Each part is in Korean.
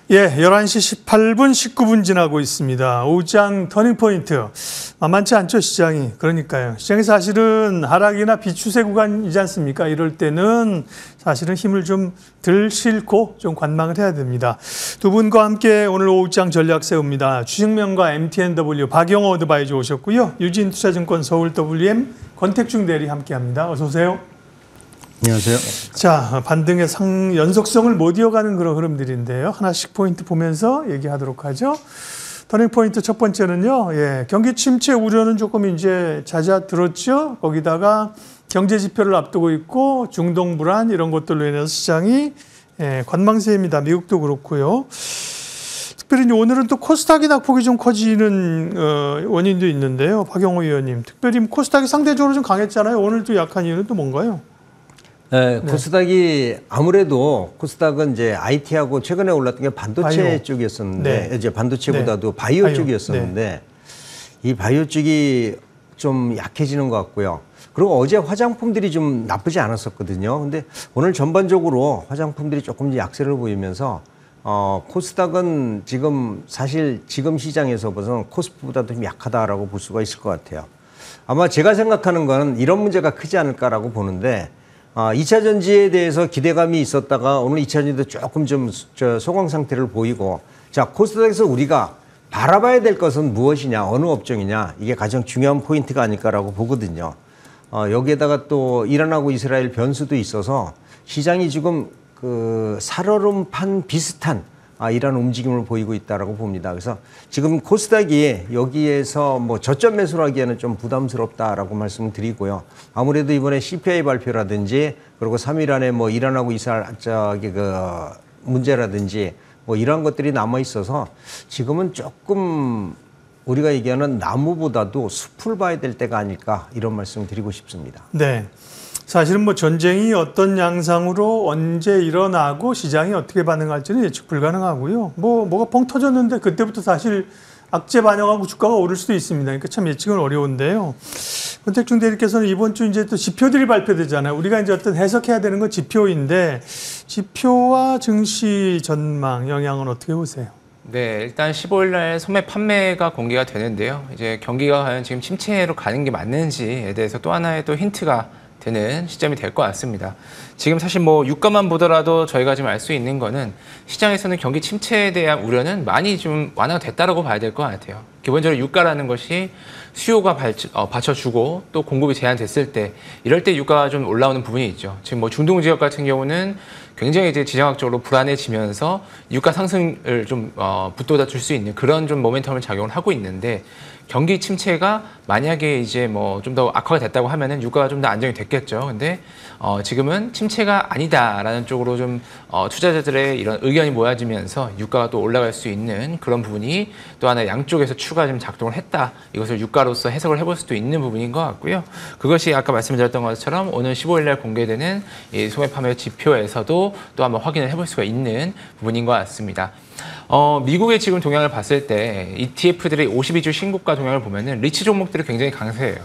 예, 11시 18분 19분 지나고 있습니다. 오후장 터닝포인트. 만만치 않죠, 시장이. 그러니까요. 시장이 사실은 하락이나 비추세 구간이지 않습니까? 이럴 때는 사실은 힘을 좀 덜 싣고 좀 관망을 해야 됩니다. 두 분과 함께 오늘 오후장 전략 세웁니다. 주식명가 MTNW 박영호 어드바이저 오셨고요. 유진투자증권 서울 WM 권택중 대리 함께합니다. 어서 오세요. 안녕하세요. 자, 반등의 연속성을 못 이어가는 그런 흐름들인데요. 하나씩 포인트 보면서 얘기하도록 하죠. 터닝 포인트 첫 번째는요. 예, 경기 침체 우려는 조금 이제 잦아들었죠. 거기다가 경제 지표를 앞두고 있고 중동 불안 이런 것들로 인해서 시장이 관망세입니다. 미국도 그렇고요. 특별히 오늘은 또 코스닥이 낙폭이 좀 커지는 원인도 있는데요. 박영호 의원님, 특별히 코스닥이 상대적으로 좀 강했잖아요. 오늘 또 약한 이유는 또 뭔가요? 네, 코스닥이 아무래도 코스닥은 이제 IT하고 최근에 올랐던 게 반도체 바이오. 쪽이었었는데 네. 이제 반도체보다도 바이오 쪽이었었는데 이 바이오 쪽이 좀 약해지는 것 같고요. 그리고 어제 화장품들이 좀 나쁘지 않았었거든요. 근데 오늘 전반적으로 화장품들이 조금 약세를 보이면서 코스닥은 지금 사실 지금 시장에서 봐서는 코스피보다도 좀 약하다라고 볼 수가 있을 것 같아요. 아마 제가 생각하는 건 이런 문제가 크지 않을까라고 보는데 2차 전지에 대해서 기대감이 있었다가 오늘 2차 전지도 조금 좀 소강 상태를 보이고, 자, 코스닥에서 우리가 바라봐야 될 것은 무엇이냐, 어느 업종이냐, 이게 가장 중요한 포인트가 아닐까라고 보거든요. 여기에다가 또 이란하고 이스라엘 변수도 있어서 시장이 지금 그 살얼음판 비슷한 이런 움직임을 보이고 있다라고 봅니다. 그래서 지금 코스닥이 여기에서 뭐 저점 매수를 하기에는 좀 부담스럽다라고 말씀을 드리고요. 아무래도 이번에 CPI 발표라든지 그리고 3일 안에 뭐 이란하고 이스라엘 그 문제라든지 뭐 이런 것들이 남아 있어서 지금은 조금 우리가 얘기하는 나무보다도 숲을 봐야 될 때가 아닐까 이런 말씀을 드리고 싶습니다. 네. 사실은 뭐 전쟁이 어떤 양상으로 언제 일어나고 시장이 어떻게 반응할지는 예측 불가능하고요. 뭐가 뻥 터졌는데 그때부터 사실 악재 반영하고 주가가 오를 수도 있습니다. 그러니까 참 예측은 어려운데요. 권택중 대리께서는 이번 주 이제 또 지표들이 발표되잖아요. 우리가 이제 어떤 해석해야 되는 건 지표인데 지표와 증시 전망 영향은 어떻게 보세요? 네, 일단 15일 날 소매 판매가 공개가 되는데요. 이제 경기가 과연 지금 침체로 가는 게 맞는지에 대해서 또 하나의 또 힌트가 되는 시점이 될 것 같습니다. 지금 사실 뭐 유가만 보더라도 저희가 지금 알 수 있는 거는 시장에서는 경기 침체에 대한 우려는 많이 좀 완화가 됐다라고 봐야 될 것 같아요. 기본적으로 유가라는 것이 수요가 받쳐주고 또 공급이 제한됐을 때 이럴 때 유가가 좀 올라오는 부분이 있죠. 지금 뭐 중동 지역 같은 경우는 굉장히 이제 지정학적으로 불안해지면서 유가 상승을 좀 붙돋아 줄 수 있는 그런 좀 모멘텀을 작용을 하고 있는데 경기 침체가 만약에 이제 뭐 좀 더 악화가 됐다고 하면은 유가가 좀 더 안정이 됐겠죠. 근데 지금은 침체가 아니다라는 쪽으로 좀 투자자들의 이런 의견이 모아지면서 유가가 또 올라갈 수 있는 그런 부분이 또 하나 양쪽에서 추가 좀 작동을 했다. 이것을 유가로서 해석을 해볼 수도 있는 부분인 것 같고요. 그것이 아까 말씀드렸던 것처럼 오늘 15일 날 공개되는 이 소매 판매 지표에서도 또 한번 확인을 해볼 수가 있는 부분인 것 같습니다. 미국의 지금 동향을 봤을 때 ETF들의 52주 신고가 동향을 보면은 리치 종목들이 굉장히 강세예요.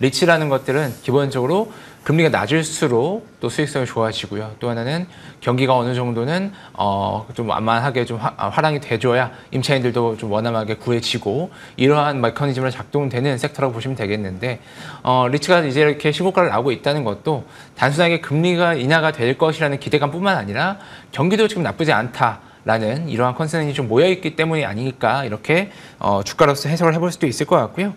리치라는 것들은 기본적으로 금리가 낮을수록 또 수익성이 좋아지고요. 또 하나는 경기가 어느 정도는 좀 완만하게 좀 화랑이 돼줘야 임차인들도 좀 원활하게 구해지고 이러한 메커니즘으로 작동되는 섹터라고 보시면 되겠는데 리츠가 이제 이렇게 신고가를 나오고 있다는 것도 단순하게 금리가 인하가 될 것이라는 기대감뿐만 아니라 경기도 지금 나쁘지 않다. 라는 이러한 컨센이 좀 모여있기 때문이 아닐까 이렇게 주가로서 해석을 해볼 수도 있을 것 같고요.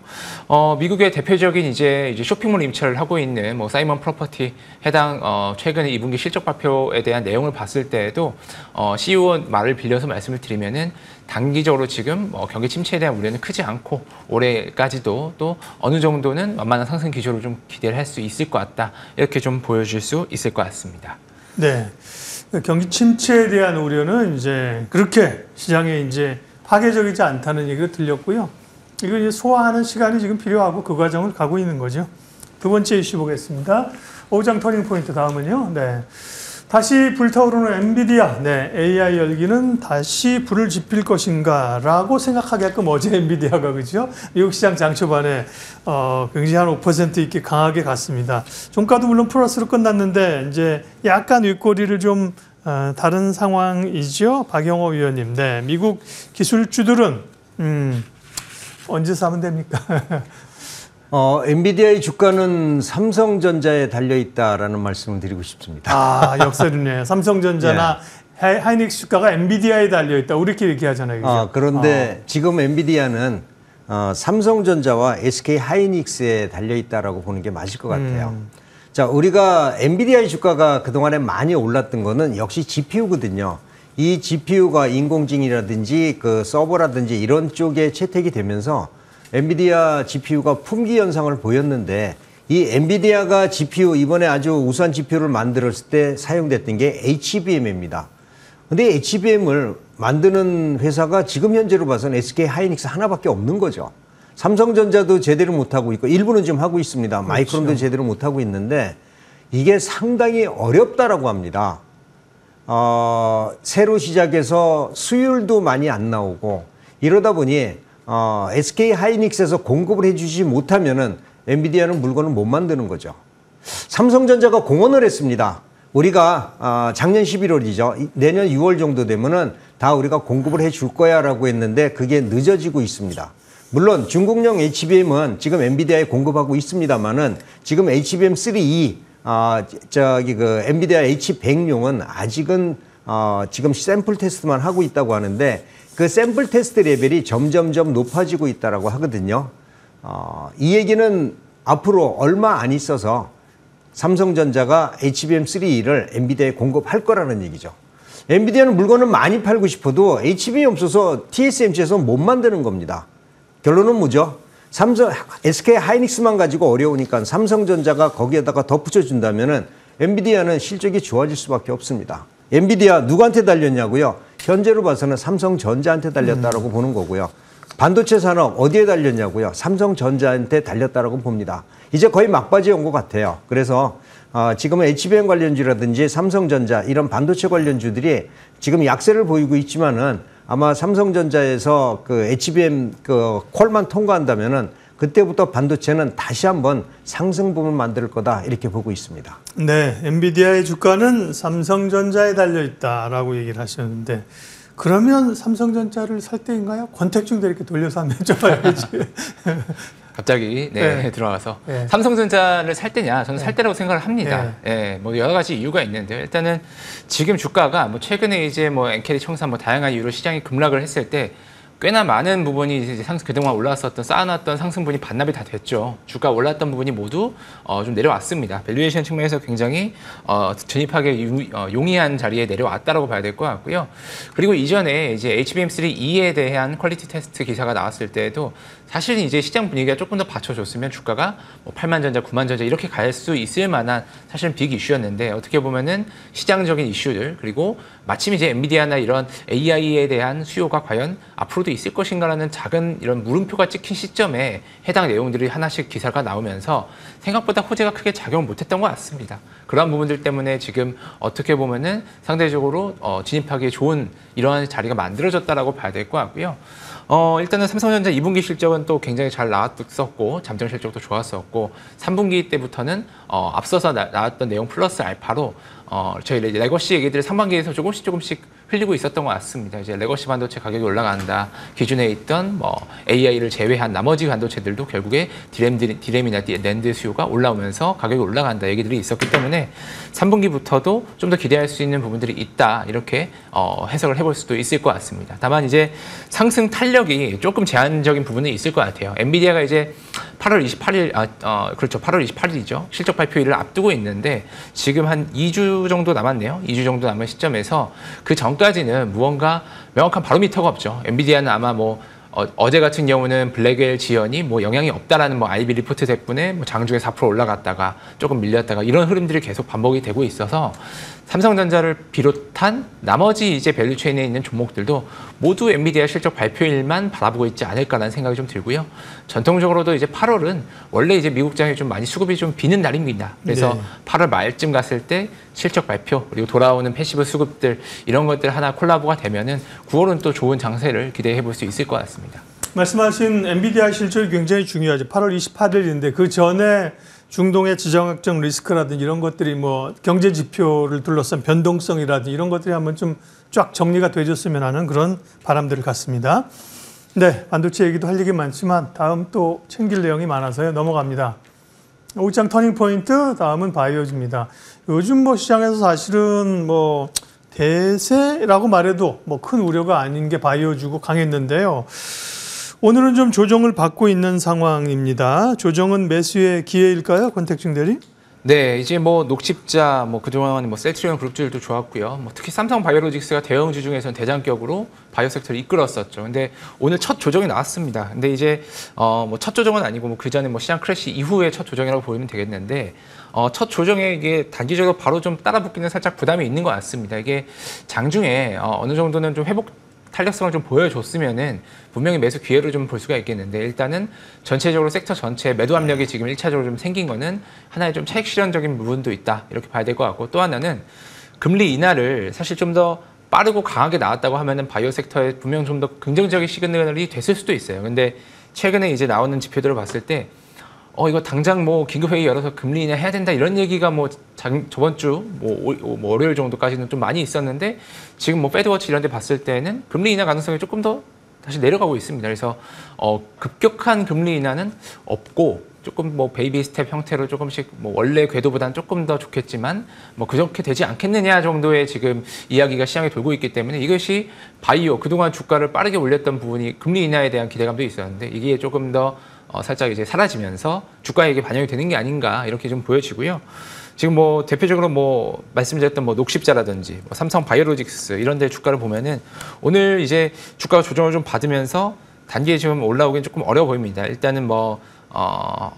미국의 대표적인 이제 쇼핑몰 임차를 하고 있는 뭐 사이먼 프로퍼티 해당 최근에 2분기 실적 발표에 대한 내용을 봤을 때에도 CEO 말을 빌려서 말씀을 드리면은 단기적으로 지금 경기 침체에 대한 우려는 크지 않고 올해까지도 또 어느 정도는 완만한 상승 기조를 좀 기대를 할 수 있을 것 같다 이렇게 좀 보여줄 수 있을 것 같습니다. 네. 경기 침체에 대한 우려는 이제 그렇게 시장에 이제 파괴적이지 않다는 얘기가 들렸고요. 이거 이제 소화하는 시간이 지금 필요하고 그 과정을 가고 있는 거죠. 두 번째 이슈 보겠습니다. 오후장 터닝 포인트 다음은요. 네. 다시 불타오르는 엔비디아, 네, AI 열기는 다시 불을 지필 것인가라고 생각하게끔 어제 엔비디아가 그죠? 미국 시장 장 초반에 굉장히 한 5% 이렇게 강하게 갔습니다. 종가도 물론 플러스로 끝났는데 이제 약간 윗꼬리를 좀 다른 상황이죠. 박영호 위원님. 네, 미국 기술주들은 언제 사면 됩니까? 엔비디아의 주가는 삼성전자에 달려있다라는 말씀을 드리고 싶습니다. 아, 역설이네요. 삼성전자나 하이닉스 주가가 엔비디아에 달려있다. 우리끼리 얘기하잖아요. 그죠? 그런데 지금 엔비디아는 삼성전자와 SK 하이닉스에 달려있다라고 보는 게 맞을 것 같아요. 자, 우리가 엔비디아의 주가가 그동안에 많이 올랐던 거는 역시 GPU거든요. 이 GPU가 인공지능이라든지 그 서버라든지 이런 쪽에 채택이 되면서 엔비디아 GPU가 품귀 현상을 보였는데 이 엔비디아가 GPU 이번에 아주 우수한 GPU를 만들었을 때 사용됐던 게 HBM입니다. 근데 HBM을 만드는 회사가 지금 현재로 봐서는 SK 하이닉스 하나밖에 없는 거죠. 삼성전자도 제대로 못하고 있고 일부는 지금 하고 있습니다. 그렇죠. 마이크론도 제대로 못하고 있는데 이게 상당히 어렵다라고 합니다. 새로 시작해서 수율도 많이 안 나오고 이러다 보니 SK 하이닉스에서 공급을 해주지 못하면은 엔비디아는 물건을 못 만드는 거죠. 삼성전자가 공언을 했습니다. 우리가 작년 11월이죠. 내년 6월 정도 되면은 다 우리가 공급을 해줄 거야라고 했는데 그게 늦어지고 있습니다. 물론 중국용 HBM은 지금 엔비디아에 공급하고 있습니다만은 지금 HBM3E 엔비디아 H100용은 아직은 지금 샘플 테스트만 하고 있다고 하는데 그 샘플 테스트 레벨이 점점점 높아지고 있다라고 하거든요. 이 얘기는 앞으로 얼마 안 있어서 삼성전자가 HBM3E를 엔비디아에 공급할 거라는 얘기죠. 엔비디아는 물건을 많이 팔고 싶어도 HBM이 없어서 TSMC에서 못 만드는 겁니다. 결론은 뭐죠? SK 하이닉스만 가지고 어려우니까 삼성전자가 거기에다가 덧붙여 준다면은 엔비디아는 실적이 좋아질 수밖에 없습니다. 엔비디아 누구한테 달렸냐고요? 현재로 봐서는 삼성전자한테 달렸다라고 보는 거고요. 반도체 산업 어디에 달렸냐고요? 삼성전자한테 달렸다라고 봅니다. 이제 거의 막바지에 온 것 같아요. 그래서 지금은 HBM 관련주라든지 삼성전자 이런 반도체 관련주들이 지금 약세를 보이고 있지만은 아마 삼성전자에서 그 HBM 그 콜만 통과한다면은 그때부터 반도체는 다시 한번 상승분을 만들 거다 이렇게 보고 있습니다. 네, 엔비디아의 주가는 삼성전자에 달려 있다라고 얘기를 하셨는데 그러면 삼성전자를 살 때인가요? 권태중대 이렇게 돌려서 한번 여쭤봐야지. 갑자기 들어와서 삼성전자를 살 때냐? 저는 살 때라고 생각을 합니다. 뭐 여러 가지 이유가 있는데요. 일단은 지금 주가가 뭐 최근에 이제 뭐 엔캐리 청산 뭐 다양한 이유로 시장이 급락을 했을 때 꽤나 많은 부분이 이제 그동안 올라왔었던 쌓아놨던 상승분이 반납이 다 됐죠. 주가 올랐던 부분이 모두 좀 내려왔습니다. 밸류에이션 측면에서 굉장히 진입하기 용이한 자리에 내려왔다라고 봐야 될 것 같고요. 그리고 이전에 이제 HBM3E에 대한 퀄리티 테스트 기사가 나왔을 때에도 사실 이제 시장 분위기가 조금 더 받쳐줬으면 주가가 뭐 8만 전자, 9만 전자 이렇게 갈 수 있을 만한 사실은 빅 이슈였는데 어떻게 보면은 시장적인 이슈들 그리고 마침 이제 엔비디아나 이런 AI에 대한 수요가 과연 앞으로도 있을 것인가라는 작은 이런 물음표가 찍힌 시점에 해당 내용들이 하나씩 기사가 나오면서 생각보다 호재가 크게 작용을 못했던 것 같습니다. 그러한 부분들 때문에 지금 어떻게 보면은 상대적으로 진입하기 좋은 이러한 자리가 만들어졌다라고 봐야 될 것 같고요. 일단은 삼성전자 2분기 실적은 또 굉장히 잘 나왔었고 잠정 실적도 좋았었고 3분기 때부터는 앞서서 나왔던 내용 플러스 알파로 저희 레거시 얘기들을 상반기에서 조금씩 흘리고 있었던 것 같습니다. 이제 레거시 반도체 가격이 올라간다. 기존에 있던 뭐 AI를 제외한 나머지 반도체들도 결국에 디램이나 낸드 수요가 올라오면서 가격이 올라간다 얘기들이 있었기 때문에 3분기부터도 좀 더 기대할 수 있는 부분들이 있다. 이렇게 해석을 해볼 수도 있을 것 같습니다. 다만 이제 상승 탄력이 조금 제한적인 부분은 있을 것 같아요. 엔비디아가 이제 8월 28일, 그렇죠. 8월 28일이죠. 실적 발표일을 앞두고 있는데 지금 한 2주 정도 남았네요. 2주 정도 남은 시점에서 그 전까지는 무언가 명확한 바로미터가 없죠. 엔비디아는 아마 뭐 어제 같은 경우는 블랙웰 지연이 뭐 영향이 없다라는 뭐 IB 리포트 덕분에 뭐 장중에 4% 올라갔다가 조금 밀렸다가 이런 흐름들이 계속 반복이 되고 있어서 삼성전자를 비롯한 나머지 이제 밸류체인에 있는 종목들도 모두 엔비디아 실적 발표일만 바라보고 있지 않을까라는 생각이 좀 들고요. 전통적으로도 이제 8월은 원래 이제 미국장이 좀 많이 수급이 좀 비는 날입니다. 그래서 8월 말쯤 갔을 때 실적 발표 그리고 돌아오는 패시브 수급들 이런 것들 하나 콜라보가 되면은 9월은 또 좋은 장세를 기대해 볼 수 있을 것 같습니다. 말씀하신 엔비디아 실적이 굉장히 중요하죠. 8월 28일인데 그 전에 중동의 지정학적 리스크라든지 이런 것들이 뭐 경제 지표를 둘러싼 변동성이라든지 이런 것들이 한번 좀 쫙 정리가 되줬으면 하는 그런 바람들을 갖습니다. 네, 반도체 얘기도 할 얘기 많지만 다음 또 챙길 내용이 많아서요. 넘어갑니다. 5장 터닝 포인트, 다음은 바이오즈입니다. 요즘 뭐 시장에서 사실은 뭐 대세라고 말해도 뭐 큰 우려가 아닌 게 바이오주고 강했는데요. 오늘은 좀 조정을 받고 있는 상황입니다. 조정은 매수의 기회일까요? 권택중 대리? 네, 이제 뭐 녹십자, 뭐 그동안 뭐 셀트리온 그룹주들도 좋았고요. 뭐 특히 삼성 바이오로직스가 대형주 중에서는 대장격으로 바이오 섹터를 이끌었었죠. 근데 오늘 첫 조정이 나왔습니다. 근데 이제 뭐 첫 조정은 아니고 뭐 그 전에 뭐 시장 크래시 이후에 첫 조정이라고 보면 되겠는데 첫 조정에 이게 단기적으로 바로 좀 따라붙기는 살짝 부담이 있는 것 같습니다. 이게 장중에 어느 정도는 좀 회복 탄력성을 좀 보여줬으면은 분명히 매수 기회를 좀 볼 수가 있겠는데 일단은 전체적으로 섹터 전체 매도 압력이 지금 1차적으로 좀 생긴 거는 하나의 좀 차익 실현적인 부분도 있다 이렇게 봐야 될 것 같고 또 하나는 금리 인하를 사실 좀 더 빠르고 강하게 나왔다고 하면은 바이오 섹터에 분명 좀 더 긍정적인 시그널이 됐을 수도 있어요. 근데 최근에 이제 나오는 지표들을 봤을 때 이거 당장 뭐 긴급회의 열어서 금리 인하 해야 된다 이런 얘기가 뭐 저번 주 뭐 월요일 정도까지는 좀 많이 있었는데 지금 뭐 패드워치 이런 데 봤을 때는 금리 인하 가능성이 조금 더 다시 내려가고 있습니다. 그래서 급격한 금리 인하는 없고 조금 뭐 베이비 스텝 형태로 조금씩 뭐 원래 궤도보다는 조금 더 좋겠지만 뭐 그렇게 되지 않겠느냐 정도의 지금 이야기가 시장에 돌고 있기 때문에 이것이 바이오 그동안 주가를 빠르게 올렸던 부분이 금리 인하에 대한 기대감도 있었는데 이게 조금 더 살짝 이제 사라지면서 주가에 이게 반영이 되는 게 아닌가 이렇게 좀 보여지고요. 지금 뭐 대표적으로 뭐 말씀드렸던 뭐 녹십자라든지 뭐 삼성 바이오로직스 이런 데 주가를 보면은 오늘 이제 주가가 조정을 좀 받으면서 단기에 지금 올라오기는 조금 어려워 보입니다. 일단은 뭐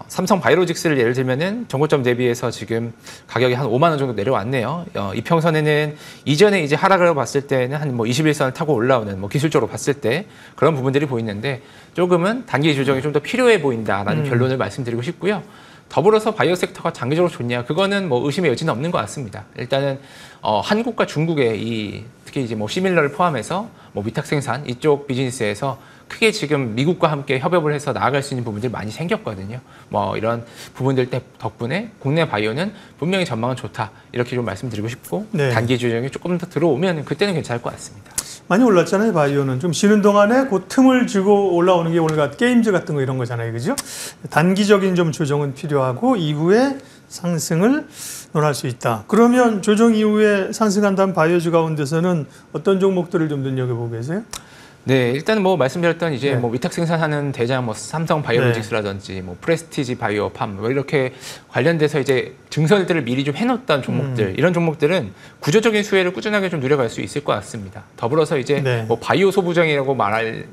삼성 바이오로직스를 예를 들면은 정고점 대비해서 지금 가격이 한 5만 원 정도 내려왔네요. 이평선에는 이전에 이제 하락을 봤을 때는 한 뭐 21선을 타고 올라오는 뭐 기술적으로 봤을 때 그런 부분들이 보이는데 조금은 단기 조정이 좀 더 필요해 보인다라는 결론을 말씀드리고 싶고요. 더불어서 바이오 섹터가 장기적으로 좋냐? 그거는 뭐 의심의 여지는 없는 것 같습니다. 일단은 한국과 중국의 특히 이제 뭐 시밀러를 포함해서 뭐 위탁 생산 이쪽 비즈니스에서 크게 지금 미국과 함께 협업을 해서 나아갈 수 있는 부분들이 많이 생겼거든요. 뭐 이런 부분들 덕분에 국내 바이오는 분명히 전망은 좋다 이렇게 좀 말씀드리고 싶고 네. 단기 조정이 조금 더 들어오면 그때는 괜찮을 것 같습니다. 많이 올랐잖아요, 바이오는. 좀 쉬는 동안에 그 틈을 주고 올라오는 게 오늘 게임즈 같은 거 이런 거잖아요, 그죠? 단기적인 좀 조정은 필요하고 이후에 상승을 논할 수 있다. 그러면 조정 이후에 상승한다는 바이오주 가운데서는 어떤 종목들을 좀 눈여겨보고 계세요? 네, 일단 뭐 말씀드렸던 이제 네. 뭐 위탁 생산하는 대장 뭐 삼성 바이오로직스라든지 뭐 프레스티지 바이오팜 뭐 이렇게 관련돼서 이제 증설들을 미리 좀 해놓던 종목들 이런 종목들은 구조적인 수혜를 꾸준하게 좀 누려갈 수 있을 것 같습니다. 더불어서 이제 네. 뭐 바이오 소부장이라고 말이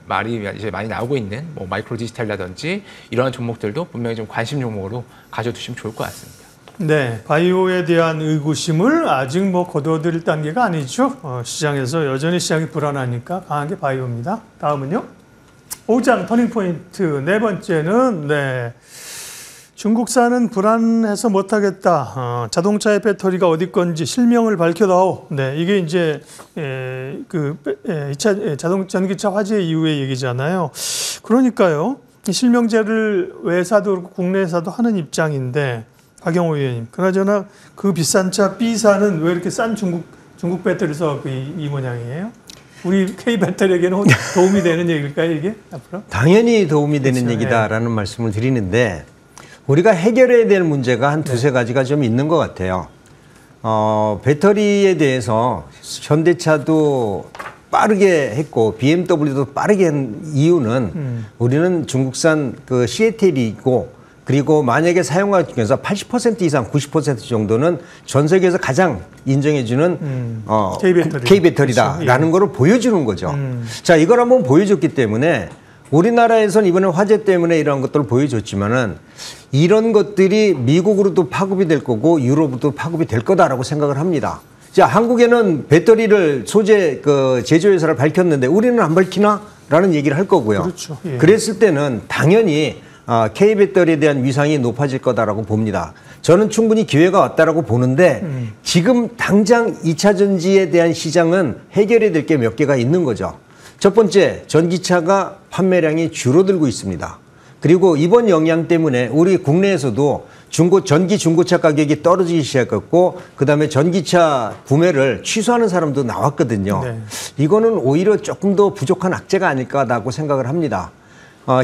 이제 많이 나오고 있는 뭐 마이크로 디지털이라든지 이런 종목들도 분명히 좀 관심 종목으로 가져두시면 좋을 것 같습니다. 네, 바이오에 대한 의구심을 아직 뭐 거둬들일 단계가 아니죠. 시장에서 여전히 시장이 불안하니까 강한 게 바이오입니다. 다음은요. 5장 터닝포인트 네 번째는 중국산은 불안해서 못하겠다. 자동차의 배터리가 어디 건지 실명을 밝혀다오. 네, 이게 이제 전기차 화재 이후의 얘기잖아요. 그러니까요, 이 실명제를 외사도 그렇고 국내에서도 하는 입장인데. 박영호 의원님, 그나저나 그 비싼 차 B사는 왜 이렇게 싼 중국 배터리 써갖고 이 모양이에요? 우리 K 배터리에게는 도움이 되는 얘기일까요, 이게 앞으로? 당연히 도움이 되는 그렇죠. 얘기다라는 말씀을 드리는데 우리가 해결해야 될 문제가 한 두세 가지가 좀 있는 것 같아요. 배터리에 대해서 현대차도 빠르게 했고 BMW도 빠르게 한 이유는 우리는 중국산 그 CATL이고 그리고 만약에 사용하기 중에서 80% 이상 90% 정도는 전 세계에서 가장 인정해주는 K배터리다라는 그렇죠. 거를 보여주는 거죠. 자, 이걸 한번 보여줬기 때문에 우리나라에서는 이번에 화재 때문에 이런 것들을 보여줬지만은 이런 것들이 미국으로도 파급이 될 거고 유럽으로도 파급이 될 거다라고 생각을 합니다. 자, 한국에는 배터리를 소재 제조회사를 밝혔는데 우리는 안 밝히나? 라는 얘기를 할 거고요. 그렇죠. 예. 그랬을 때는 당연히 K배터리에 대한 위상이 높아질 거다라고 봅니다. 저는 충분히 기회가 왔다라고 보는데 지금 당장 2차 전지에 대한 시장은 해결해야 될 게 몇 개가 있는 거죠. 첫 번째, 전기차가 판매량이 줄어들고 있습니다. 그리고 이번 영향 때문에 우리 국내에서도 전기 중고차 가격이 떨어지기 시작했고 그다음에 전기차 구매를 취소하는 사람도 나왔거든요. 네. 이거는 오히려 조금 더 부족한 악재가 아닐까라고 생각을 합니다.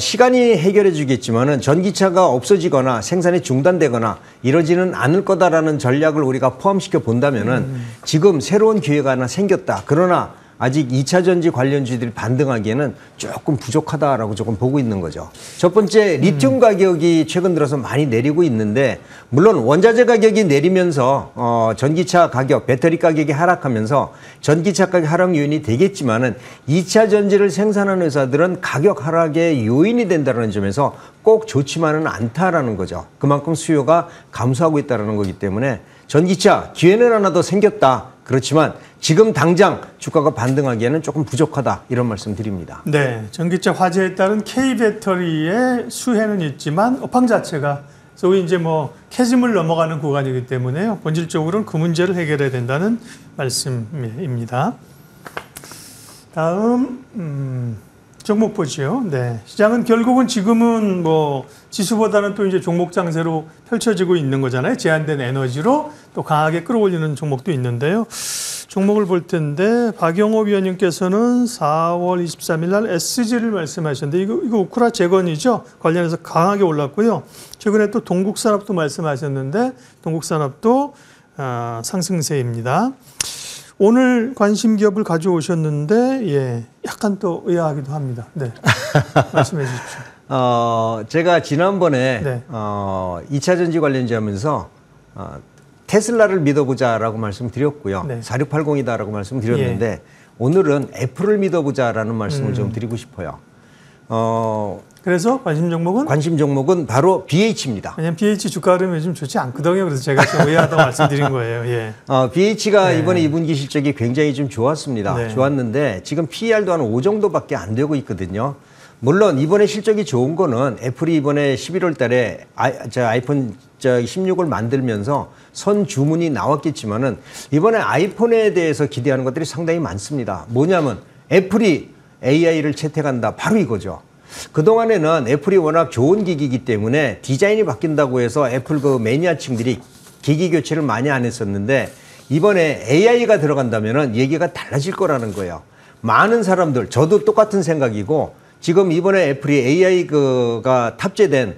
시간이 해결해 주겠지만은 전기차가 없어지거나 생산이 중단되거나 이러지는 않을 거다라는 전략을 우리가 포함시켜 본다면은 지금 새로운 기회가 하나 생겼다. 그러나 아직 2차 전지 관련주들이 반등하기에는 조금 부족하다라고 조금 보고 있는 거죠. 첫 번째, 리튬 가격이 최근 들어서 많이 내리고 있는데 물론 원자재 가격이 내리면서 전기차 가격, 배터리 가격이 하락하면서 전기차 가격 하락 요인이 되겠지만은 2차 전지를 생산하는 회사들은 가격 하락의 요인이 된다는 점에서 꼭 좋지만은 않다라는 거죠. 그만큼 수요가 감소하고 있다는 거기 때문에 전기차 기회는 하나 더 생겼다. 그렇지만 지금 당장 주가가 반등하기에는 조금 부족하다 이런 말씀 드립니다. 네, 전기차 화재에 따른 K배터리의 수혜는 있지만 업황 자체가 소위 이제 뭐 캐즘을 넘어가는 구간이기 때문에요. 본질적으로는 그 문제를 해결해야 된다는 말씀입니다. 다음 종목 보죠. 네, 시장은 결국은 지금은 뭐 지수보다는 또 이제 종목 장세로 펼쳐지고 있는 거잖아요. 제한된 에너지로 또 강하게 끌어올리는 종목도 있는데요. 종목을 볼 텐데 박영호 위원님께서는 4월 23일 날 SG를 말씀하셨는데 이거 우크라 재건이죠. 관련해서 강하게 올랐고요. 최근에 또 동국산업도 말씀하셨는데 동국산업도 상승세입니다. 오늘 관심 기업을 가져오셨는데 예, 약간 또 의아하기도 합니다. 네, 말씀해 주십시오. 제가 지난번에 네. 2차 전지 관련주 하면서 테슬라를 믿어보자라고 말씀드렸고요. 네. 4680이다라고 말씀드렸는데 오늘은 애플을 믿어보자라는 말씀을 좀 드리고 싶어요. 그래서 관심 종목은 바로 BH입니다. 왜냐면 BH 주가 흐름이 요즘 좋지 않거든요. 그래서 제가 좀 의아하다고 말씀드린 거예요. 예. BH가 네. 이번에 2분기 실적이 굉장히 좀 좋았습니다. 네. 좋았는데 지금 PER도 한 5 정도밖에 안 되고 있거든요. 물론 이번에 실적이 좋은 거는 애플이 이번에 11월 달에 아이폰 16을 만들면서 선 주문이 나왔겠지만은 이번에 아이폰에 대해서 기대하는 것들이 상당히 많습니다. 뭐냐면 애플이 AI를 채택한다. 바로 이거죠. 그동안에는 애플이 워낙 좋은 기기이기 때문에 디자인이 바뀐다고 해서 애플 그 매니아층들이 기기 교체를 많이 안 했었는데 이번에 AI가 들어간다면은 얘기가 달라질 거라는 거예요. 많은 사람들, 저도 똑같은 생각이고 지금 이번에 애플이 AI가 탑재된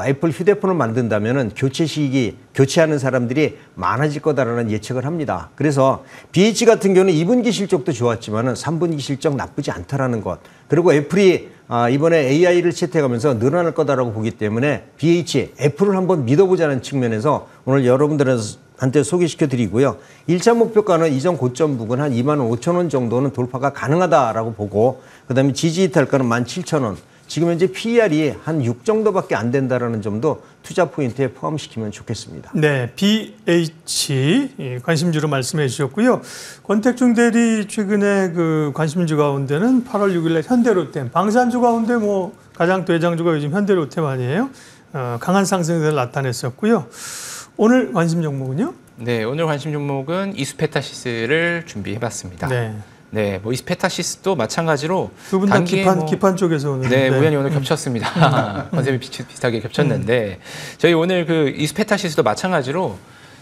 애플 휴대폰을 만든다면은 교체 시기, 교체하는 사람들이 많아질 거다라는 예측을 합니다. 그래서 BH 같은 경우는 2분기 실적도 좋았지만은 3분기 실적 나쁘지 않다라는 것. 그리고 애플이 이번에 AI를 채택하면서 늘어날 거다라고 보기 때문에 BH, 애플을 한번 믿어보자는 측면에서 오늘 여러분들한테 소개시켜 드리고요. 1차 목표가는 이전 고점 부근 한 25,000원 정도는 돌파가 가능하다라고 보고 그다음에 지지 이탈가는 17,000원. 지금 현재 PER이 한 6 정도밖에 안 된다라는 점도 투자 포인트에 포함시키면 좋겠습니다. 네, BH 관심주로 말씀해 주셨고요. 권택중 대리 최근에 그 관심주 가운데는 8월 6일에 현대로템, 방산주 가운데 뭐 가장 대장주가 요즘 현대로템 아니에요? 강한 상승세를 나타냈었고요. 오늘 관심 종목은요? 네, 오늘 관심 종목은 이수페타시스를 준비해봤습니다. 네, 뭐 이수페타시스도 마찬가지로 두 분 다 기판 쪽에서 오늘 네, 우연히 오늘 겹쳤습니다. 컨셉이 비슷하게 겹쳤는데 저희 오늘 그 이수페타시스도 마찬가지로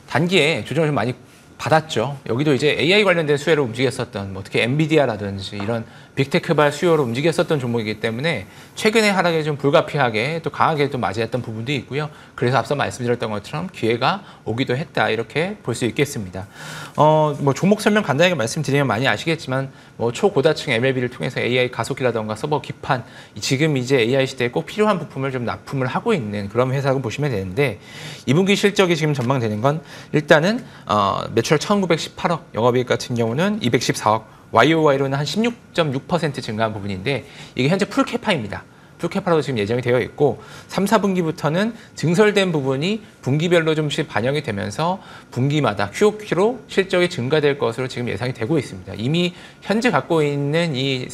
단기에 조정을 좀 많이 받았죠. 여기도 이제 AI 관련된 수혜로 움직였었던 뭐 특히 엔비디아라든지 이런 빅테크발 수요로 움직였었던 종목이기 때문에 최근에 하락에 좀 불가피하게 또 강하게 또 맞이했던 부분도 있고요. 그래서 앞서 말씀드렸던 것처럼 기회가 오기도 했다 이렇게 볼 수 있겠습니다. 뭐 종목 설명 간단하게 말씀드리면 많이 아시겠지만 뭐 초고다층 MLB를 통해서 AI 가속기라던가 서버 기판 지금 이제 AI 시대에 꼭 필요한 부품을 좀 납품을 하고 있는 그런 회사라고 보시면 되는데 2분기 실적이 지금 전망되는 건 일단은 매출 1,918억, 영업이익 같은 경우는 214억. YOY로는 한 16.6% 증가한 부분인데 이게 현재 풀캐파입니다. 풀캐파로 지금 예정이 되어 있고 3, 4분기부터는 증설된 부분이 분기별로 좀씩 반영이 되면서 분기마다 QOQ로 실적이 증가될 것으로 지금 예상이 되고 있습니다. 이미 현재 갖고 있는 이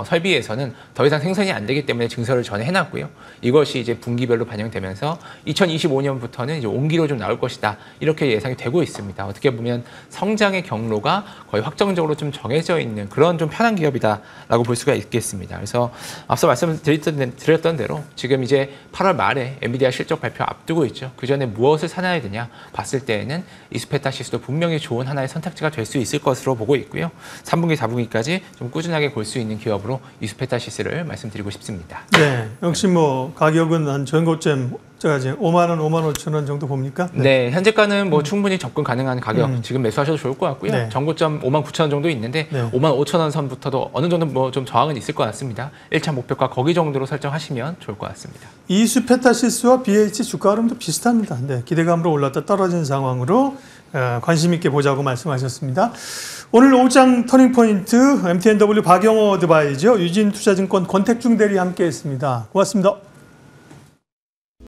설비에서는 더 이상 생산이 안 되기 때문에 증설을 전에 해놨고요. 이것이 이제 분기별로 반영되면서 2025년부터는 이제 온기로 좀 나올 것이다. 이렇게 예상이 되고 있습니다. 어떻게 보면 성장의 경로가 거의 확정적으로 좀 정해져 있는 그런 좀 편한 기업이다라고 볼 수가 있겠습니다. 그래서 앞서 말씀드렸던 말씀드렸던 대로 지금 이제 8월 말에 엔비디아 실적 발표 앞두고 있죠. 그 전에 무엇을 사놔야 되냐 봤을 때에는 이스페타시스도 분명히 좋은 하나의 선택지가 될 수 있을 것으로 보고 있고요. 3분기, 4분기까지 좀 꾸준하게 볼 수 있는 기업으로 이스페타시스를 말씀드리고 싶습니다. 네, 역시 뭐 가격은 한 전고점 제가 5만 원, 5만 5천 원 정도 봅니까? 네, 현재가는 뭐 충분히 접근 가능한 가격 지금 매수하셔도 좋을 것 같고요. 네. 전고점 5만 9천 원 정도 있는데 네. 5만 5천 원 선부터도 어느 정도 뭐 좀 저항은 있을 것 같습니다. 1차 목표가 거기 정도로 설정하시면 좋을 것 같습니다. 이스페타시스와 BH 주가 흐름도 비슷합니다. 네, 기대감으로 올랐다 떨어진 상황으로 관심 있게 보자고 말씀하셨습니다. 오늘 오장 터닝포인트 MTNW 박영호 어드바이저 유진투자증권 권택중 대리 함께했습니다. 고맙습니다.